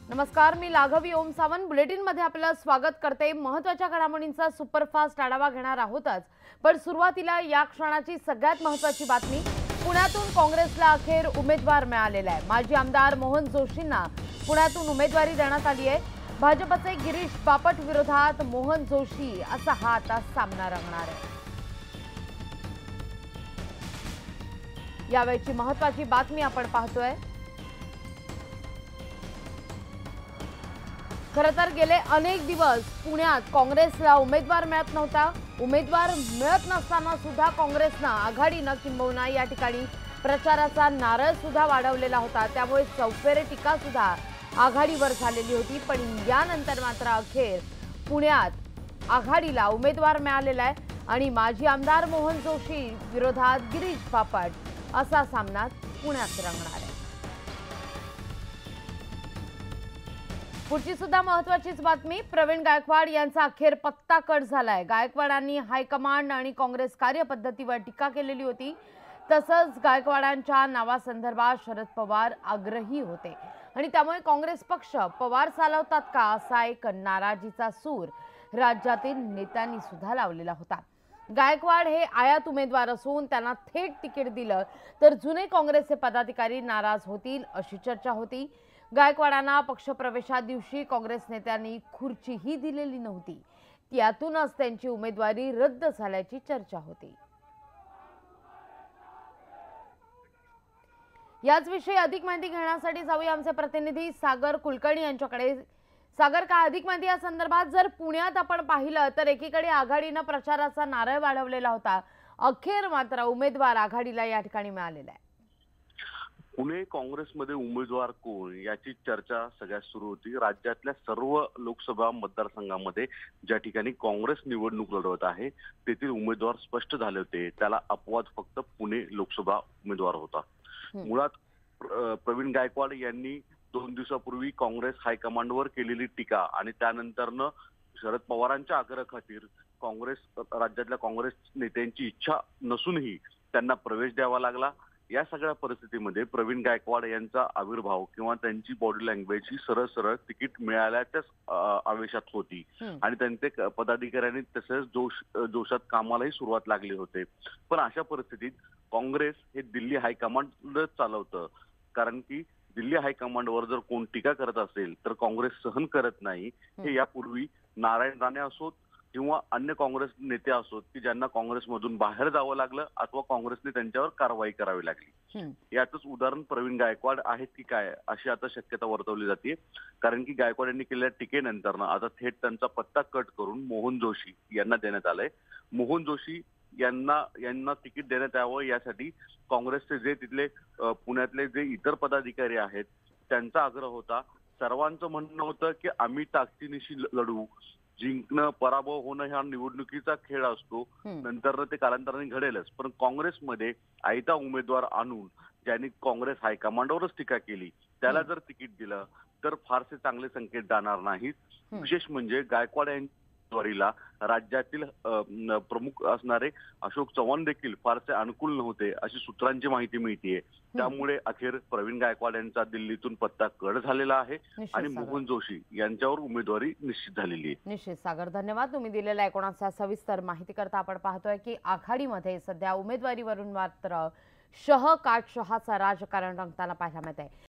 नमस्कार, मी लाघवी ओम सावंत बुलेटिन मध्ये आपलं स्वागत करते। महत्त्वाच्या घडामोडींचा सुपरफास्ट आढावा घेणार आहोतच, पण सुरुवातीला या क्षणाची सगळ्यात महत्त्वाची बातमी। पुण्यातून काँग्रेसला अखेर उमेदवार मिळालेला आहे। माजी आमदार मोहन जोशींना पुण्यातून उमेदवारी देण्यात आली आहे। भाजपचे गिरीश बापट विरोधात मोहन जोशी असा हा आता सामना रंगणार आहे। यावेळची महत्त्वाची बातमी आपण पाहतोय। खरं तर गेले अनेक दिवस पुण्यात काँग्रेसला उमेदवार मिळत नव्हता। उमेदवार मिळत नसताना सुद्धा काँग्रेसने आघाडीने किंबहुना या ठिकाणी प्रचाराचा नारळ सुद्धा वाढवलेला होता। त्यामुळे चौफेर टीका सुद्धा आघाडीवर झालेली होती। पण यानंतर मात्र अखेर पुण्यात आघाडीला उमेदवार मिळालेला आहे आणि माजी आमदार मोहन जोशी विरोधात गिरीश बापट असा सामना पुण्यात रंगणार आहे। पुढची सुद्धा महत्त्वाचीच बातमी। प्रवीण गायकवाड यांचा अखेर पत्ता कट झालाय। गायकवाडांनी हायकमांड आणि काँग्रेस कार्यपद्धतीवर टीका केलेली होती। तसंच गायकवाडांच्या नावासंदर्भात शरद पवार आग्रही होते आणि त्यामुळे काँग्रेस पक्ष पवार चालवतात का असा एक नाराजीचा सूर राज्यातील नेत्यांनी सुद्धा लावलेला होता। गायकवाड हे आयात उमेदवार असून त्यांना थेट तिकीट दिलं तर जुने काँग्रेसचे पदाधिकारी नाराज होतील अशी चर्चा होती। गायकवाडांना पक्षप्रवेशा दिवशी काँग्रेस नेत्यांनी खुर्चीही दिलेली नव्हती। त्यातूनच त्यांची उमेदवारी रद्द झाल्याची चर्चा होती। याच विषयी अधिक माहिती घेण्यासाठी जाऊया आमचे प्रतिनिधी सागर कुलकर्णी यांच्याकडे। सागर, का अधिक माहिती या संदर्भात? जर पुण्यात आपण पाहिलं तर एकीकडे आघाडीने प्रचाराचा नारळ वाढवलेला होता, अखेर मात्र उमेदवार आघाडीला या ठिकाणी मिळालेला आहे। पुणे काँग्रेसमध्ये उमेदवार कोण याची चर्चा सगळ्यात सुरू होती। राज्यातल्या सर्व लोकसभा मतदारसंघामध्ये ज्या ठिकाणी काँग्रेस निवडणूक लढवत आहे तेथील उमेदवार स्पष्ट झाले होते। त्याला अपवाद फक्त पुणे लोकसभा उमेदवार होता। मुळात प्रवीण गायकवाड यांनी 2 दिवसापूर्वी काँग्रेस हायकमांडवर केलेली टीका आणि त्यानंतरनं शरद पवारांच्या आग्रहाखातीर काँग्रेस राज्यातल्या काँग्रेस नेत्यांची इच्छा नसूनही त्यांना प्रवेश द्यावा लागला। या सगळ्या परिस्थितीमध्ये प्रवीण गायकवाड यांचा आविर्भाव किंवा त्यांची बॉडी लँग्वेज ही सरळ सरळ तिकीट मिळाल्याच्याच आवेशात होती आणि त्यांचे पदाधिकाऱ्यांनी तसेच जोशात कामालाही सुरुवात लागली होते। पण अशा परिस्थितीत काँग्रेस हे दिल्ली हायकमांड चालवतं, कारण की दिल्ली हायकमांडवर जर कोण टीका करत असेल तर काँग्रेस सहन करत नाही। हे यापूर्वी नारायण राणे असोत किंवा अन्य काँग्रेस नेते असोत की ज्यांना काँग्रेसमधून बाहेर जावं लागलं अथवा काँग्रेसने त्यांच्यावर कारवाई करावी लागली। याचंच उदाहरण प्रवीण गायकवाड आहेत की काय अशी आता शक्यता वर्तवली जाते, कारण की गायकवाड यांनी केलेल्या टीकेनंतर आता थेट त्यांचा पत्ता कट करून मोहन जोशी यांना देण्यात आलंय। मोहन जोशी यांना तिकीट देण्यात यावं यासाठी काँग्रेसचे जे तिथले पुण्यातले जे इतर पदाधिकारी आहेत त्यांचा आग्रह होता। सर्वांचं म्हणणं होतं की आम्ही ताकदीनिशी लढू, जिंकणं पराभव होणं हा निवडणुकीचा खेळ असतो, नंतर ते कालांतराने घडेलच। पण काँग्रेसमध्ये आयता उमेदवार आणून ज्यांनी काँग्रेस हायकमांडवरच टीका केली त्याला जर तिकीट दिलं तर फारसे चांगले संकेत जाणार नाहीत। विशेष म्हणजे गायकवाड यांच्या राज्यातील प्रमुख असणारे अशोक चव्हाण देखील फारसे अनुकूल नव्हते अशी सूत्रांची माहिती मिळतेय। त्यामुळे अखेर प्रवीण गायकवाड यांचा दिल्लीतून पत्ता कट झालेला आहे आणि मोहन जोशी यांच्यावर उमेदवारी निश्चित झालेली आहे। निश्चित सागर, धन्यवाद तुम्ही दिलेल्या एकूणच सविस्तर माहिती करता। आपण पाहतोय की आघाडीमध्ये सध्या उमेदवारीवरून मात्र शहाचा राजकारण रंगताना पाहायला मिळत आहे।